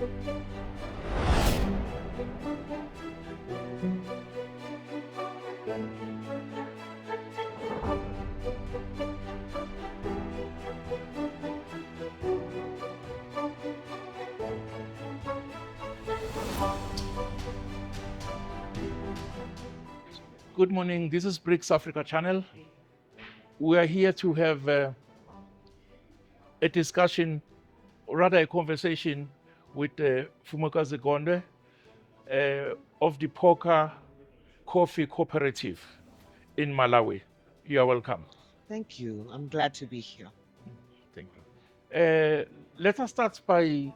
Good morning, this is Brics Africa channel. We are here to have a discussion, or rather a conversation with Phoka GONDWE of the Phoka Coffee Cooperative in Malawi. You are welcome. Thank you. I'm glad to be here. Thank you. Let us start by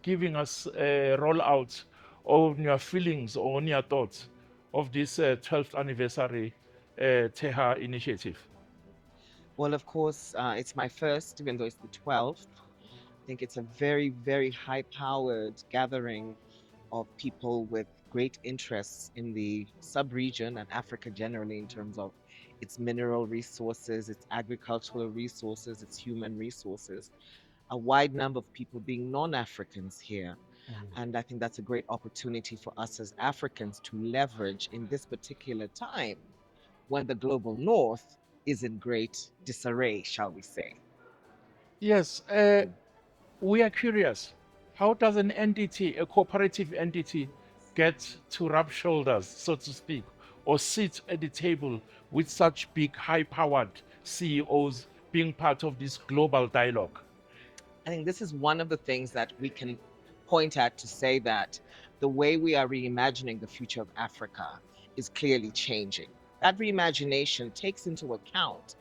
giving us a rollout on your feelings or on your thoughts of this 12th anniversary TEHA initiative. Well, of course, it's my first, even though it's the 12th. I think it's a very, very high-powered gathering of people with great interests in the sub-region and Africa generally in terms of its mineral resources, its agricultural resources, its human resources. A wide number of people being non-Africans here. And I think that's a great opportunity for us as Africans to leverage in this particular time when the global north is in great disarray, shall we say. Yes, we are curious. How does an entity, a cooperative entity, get to rub shoulders, so to speak, or sit at the table with such big, high-powered CEOs being part of this global dialogue? I think this is one of the things that we can point at to say that the way we are reimagining the future of Africa is clearly changing. That reimagination takes into account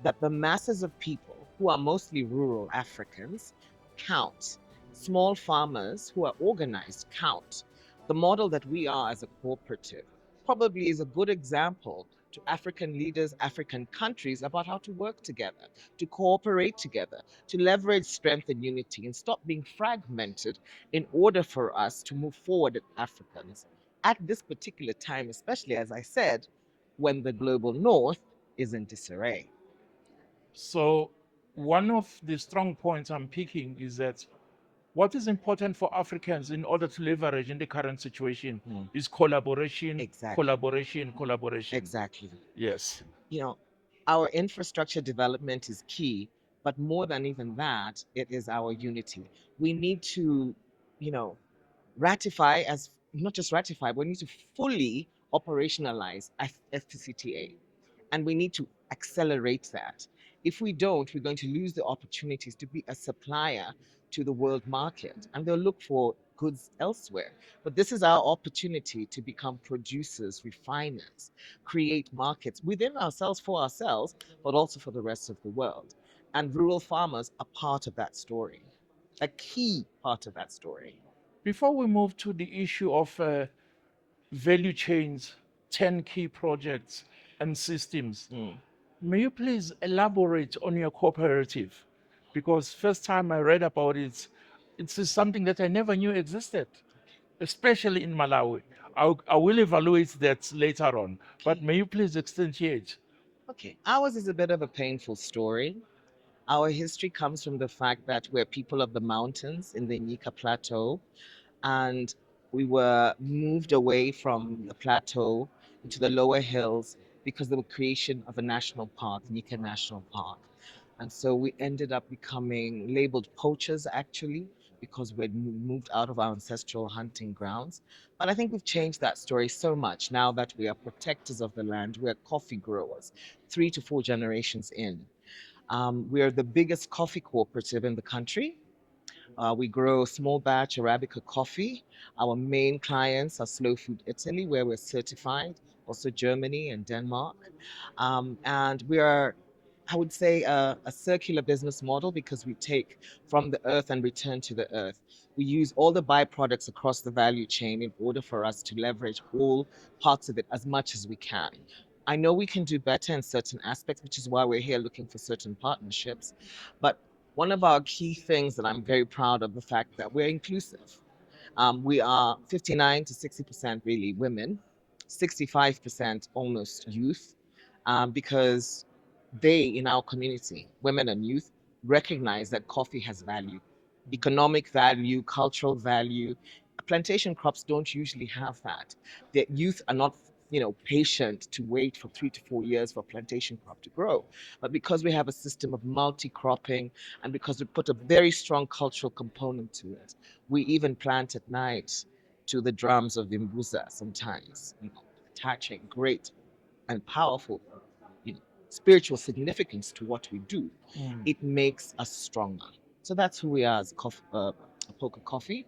that the masses of people who are mostly rural Africans count. Small farmers who are organized count. The model that we are as a cooperative probably is a good example to African leaders, African countries about how to work together, to cooperate together, to leverage strength and unity and stop being fragmented in order for us to move forward as Africans at this particular time, especially as I said, when the global north is in disarray. So, one of the strong points I'm picking is that what is important for Africans in order to leverage in the current situation is collaboration, Exactly. collaboration, collaboration. Exactly. Yes. You know, our infrastructure development is key, but more than even that, it is our unity. We need to, you know, ratify as not just ratify, but we need to fully operationalize FCTA. And we need to accelerate that. If we don't, we're going to lose the opportunities to be a supplier to the world market, and they'll look for goods elsewhere. But this is our opportunity to become producers, refiners, create markets within ourselves for ourselves, but also for the rest of the world. And rural farmers are part of that story, a key part of that story. Before we move to the issue of value chains, 10 key projects and systems, may you please elaborate on your cooperative? Because first time I read about it, it's something that I never knew existed, especially in Malawi. I will evaluate that later on, but may you please extend. Okay, ours is a bit of a painful story. Our history comes from the fact that we're people of the mountains in the Nika Plateau, and we were moved away from the plateau into the lower hills because of the creation of a national park, Nika National Park. And so we ended up becoming labeled poachers, actually, because we'd moved out of our ancestral hunting grounds. But I think we've changed that story so much now that we are protectors of the land. We're coffee growers, 3 to 4 generations in. We are the biggest coffee cooperative in the country. We grow small batch Arabica coffee. Our main clients are Slow Food Italy, where we're certified, also Germany and Denmark. And we are, I would say, a circular business model because we take from the earth and return to the earth. We use all the byproducts across the value chain in order for us to leverage all parts of it as much as we can. I know we can do better in certain aspects, which is why we're here looking for certain partnerships. But one of our key things that I'm very proud of the fact that we're inclusive. We are 59 to 60% really women, 65% almost youth, because they in our community, women and youth, recognize that coffee has value. economic value, cultural value. Plantation crops don't usually have that. The youth are not, patient to wait for 3 to 4 years for a plantation crop to grow. But because we have a system of multi-cropping and because we put a very strong cultural component to it, we even plant at night to the drums of Imbuza sometimes, attaching great and powerful, you know, spiritual significance to what we do. It makes us stronger. So that's who we are as Phoka Coffee.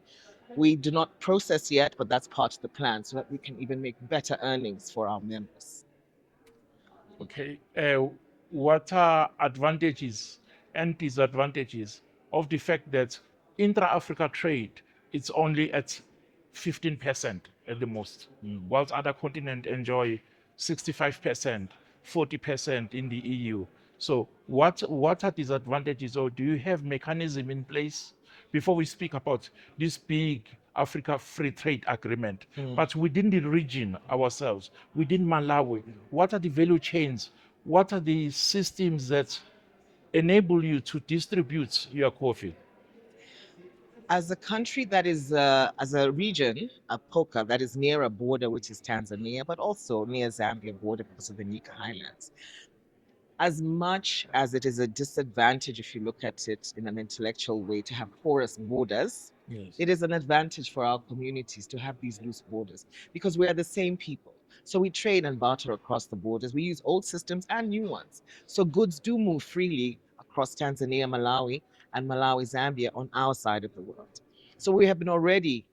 We do not process yet, but that's part of the plan so that we can even make better earnings for our members. Okay. What are advantages and disadvantages of the fact that intra-Africa trade is only at 15% at the most, whilst other continents enjoy 65%, 40% in the EU? So what are disadvantages, or do you have mechanism in place before we speak about this big Africa Free Trade Agreement? But within the region ourselves, within Malawi, what are the value chains? What are the systems that enable you to distribute your coffee? As a country that is, as a region, a Phoka that is near a border, which is Tanzania, but also near Zambia border because of the Nika Highlands, as much as it is a disadvantage if you look at it in an intellectual way to have porous borders, Yes. it is an advantage for our communities to have these loose borders because we are the same people. So we trade and barter across the borders. We use old systems and new ones. So goods do move freely across Tanzania, Malawi, and Malawi, Zambia on our side of the world. So we have been already,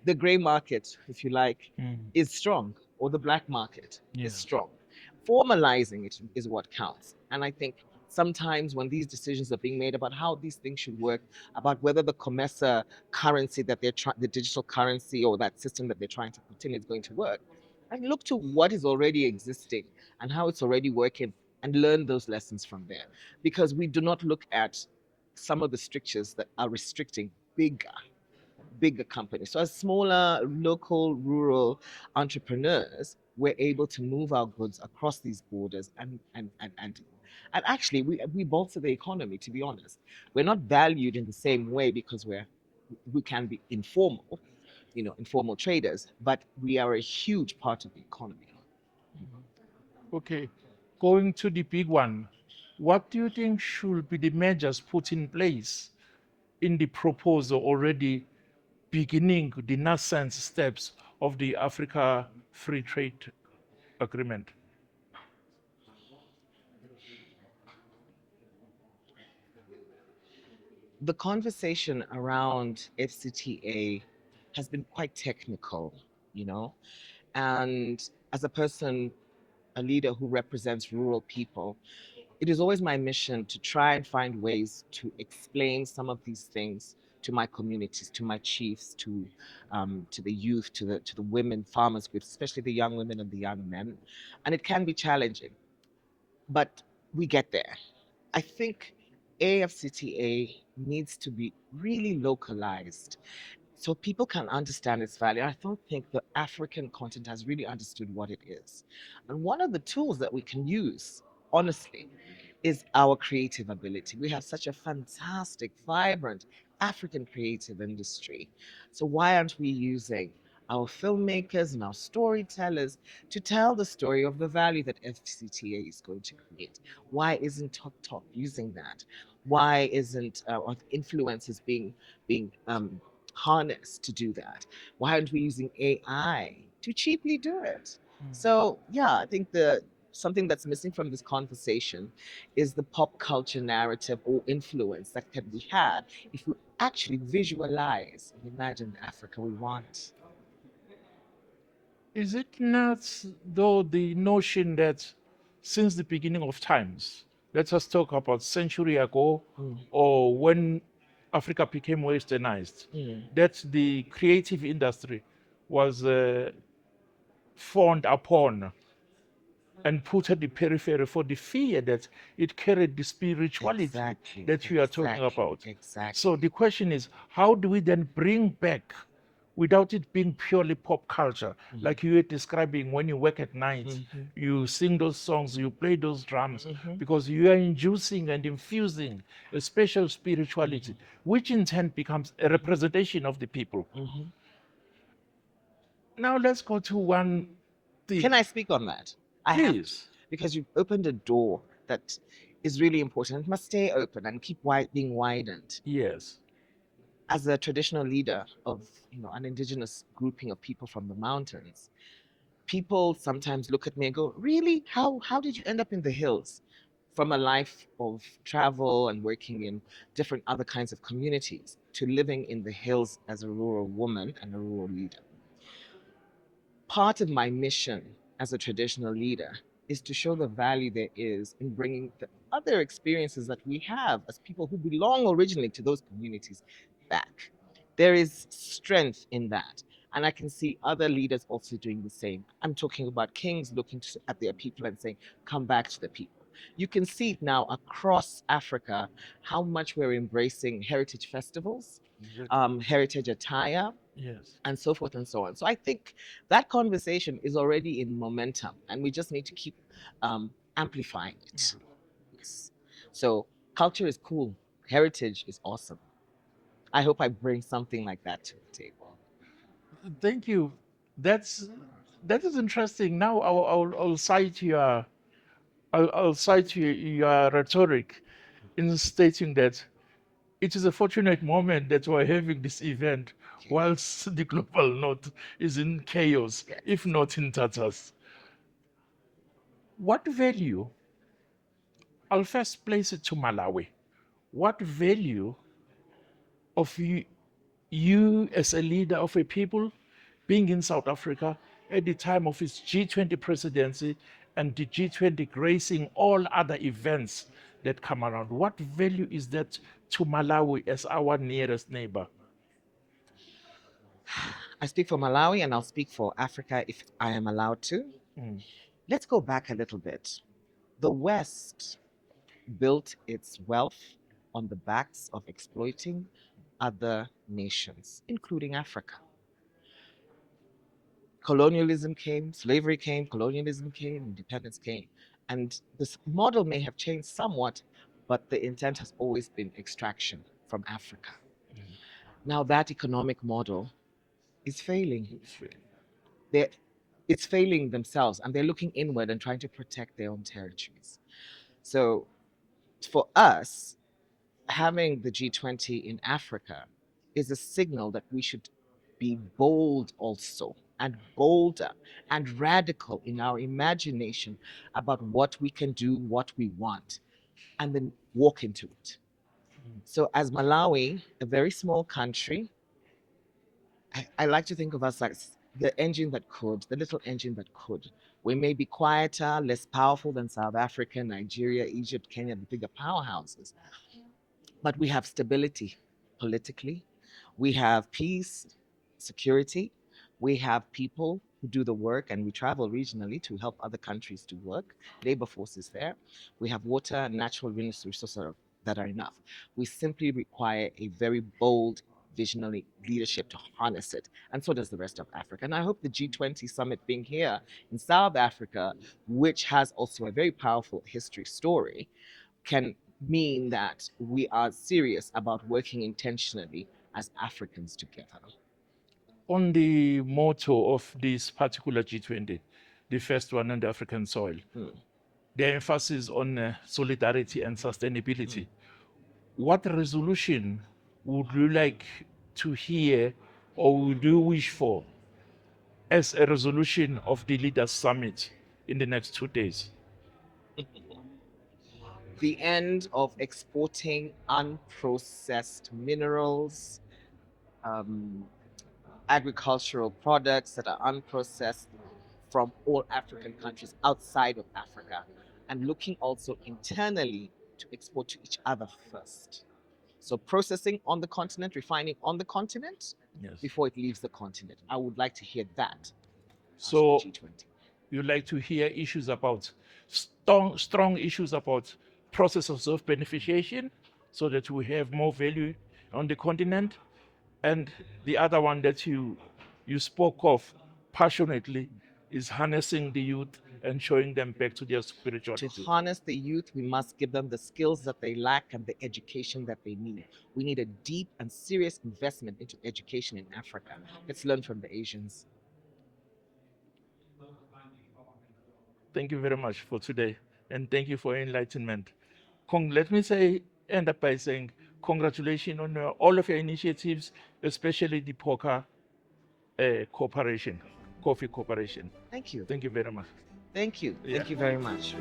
the gray market, if you like, is strong, or the black market is strong. Formalizing it is what counts. And I think sometimes when these decisions are being made about how these things should work, about whether the COMESA currency that they're trying, the digital currency or that system that they're trying to put in is going to work, and look to what is already existing and how it's already working and learn those lessons from there. Because we do not look at some of the strictures that are restricting bigger companies. So as smaller, local, rural entrepreneurs, we're able to move our goods across these borders and actually we bolster the economy, to be honest. We're not valued in the same way because we can be informal, informal traders, but we are a huge part of the economy. Okay, going to the big one, what do you think should be the measures put in place in the proposal already beginning the nascent steps of the Africa Free Trade Agreement? The conversation around FCTA has been quite technical, you know, and as a person, a leader who represents rural people, it is always my mission to try and find ways to explain some of these things to my communities, to my chiefs, to the youth, to the women farmers groups, especially the young women and the young men. And it can be challenging, but we get there. I think AFCTA needs to be really localized so people can understand its value. I don't think the African continent has really understood what it is. And one of the tools that we can use, honestly, is our creative ability. We have such a fantastic, vibrant African creative industry. So why aren't we using our filmmakers and our storytellers to tell the story of the value that FCTA is going to create? Why isn't Top using that? Why isn't influencers being harnessed to do that? Why aren't we using AI to cheaply do it? So yeah, I think something that's missing from this conversation is the pop culture narrative or influence that can be had if we actually visualize and imagine the Africa we want. Is it not, though, the notion that since the beginning of times, let us talk about century ago or when Africa became westernized, that the creative industry was fawned upon and put at the periphery for the fear that it carried the spirituality Exactly, that we are talking exactly, about. exactly. So the question is, how do we then bring back without it being purely pop culture, like you were describing when you work at night, you sing those songs, you play those drums, because you are inducing and infusing a special spirituality, which in turn becomes a representation of the people. Now let's go to one thing. Can I speak on that? I have to, Please. because you've opened a door that is really important. It must stay open and keep being widened. Yes. As a traditional leader of an indigenous grouping of people from the mountains, people sometimes look at me and go, "Really? How did you end up in the hills?" From a life of travel and working in different other kinds of communities to living in the hills as a rural woman and a rural leader. Part of my mission as a traditional leader is to show the value there is in bringing the other experiences that we have as people who belong originally to those communities back. There is strength in that. And I can see other leaders also doing the same. I'm talking about kings looking at their people and saying, come back to the people. You can see it now across Africa, how much we're embracing heritage festivals, heritage attire, Yes. and so forth and so on. So I think that conversation is already in momentum, and we just need to keep amplifying it. Yes. So culture is cool. Heritage is awesome. I hope I bring something like that to the table. Thank you. That is interesting. Now I'll cite I'll cite your rhetoric in stating that it is a fortunate moment that we're having this event whilst the global north is in chaos, Yes. if not in tatters. What value? I'll first place it to Malawi. What value of you as a leader of a people being in South Africa at the time of its G20 presidency and the G20 gracing all other events that come around? What value is that to Malawi as our nearest neighbor? I speak for Malawi and I'll speak for Africa if I am allowed to. Let's go back a little bit. The West built its wealth on the backs of exploiting other nations, including Africa. Colonialism came, slavery came, colonialism came, independence came. And this model may have changed somewhat, but the intent has always been extraction from Africa. Now that economic model is failing. It's failing themselves, and they're looking inward and trying to protect their own territories. So for us, having the G20 in Africa is a signal that we should be bold also, and bolder and radical in our imagination about what we can do, what we want, and then walk into it. So, as Malawi, a very small country, I like to think of us as the engine that could, the little engine that could. We may be quieter, less powerful than South Africa, Nigeria, Egypt, Kenya, the bigger powerhouses, but we have stability politically. We have peace, security. We have people who do the work, and we travel regionally to help other countries do work. Labor force is there. We have water and natural resources that are enough. We simply require a very bold, visionary leadership to harness it. And so does the rest of Africa. And I hope the G20 summit being here in South Africa, which has also a very powerful history story, can mean that we are serious about working intentionally as Africans together. On the motto of this particular G20, the first one on the African soil, the emphasis on solidarity and sustainability. What resolution would you like to hear or would you wish for as a resolution of the Leaders Summit in the next 2 days? The end of exporting unprocessed minerals, agricultural products that are unprocessed from all African countries outside of Africa, and looking also internally to export to each other first. So processing on the continent, refining on the continent, Yes. before it leaves the continent. I would like to hear that. So G20. you like to hear issues about strong issues about processes of beneficiation so that we have more value on the continent, And the other one that you spoke of passionately is harnessing the youth and showing them back to their To spirituality. harness the youth, we must give them the skills that they lack and the education that they need. We need a deep and serious investment into education in Africa. Let's learn from the Asians. Thank you very much for today, and thank you for your enlightenment. Let me end up by saying congratulations on all of your initiatives, especially the Phoka Corporation, Coffee Corporation. Thank you. Thank you very much. Thank you. Yeah. Thank you very much.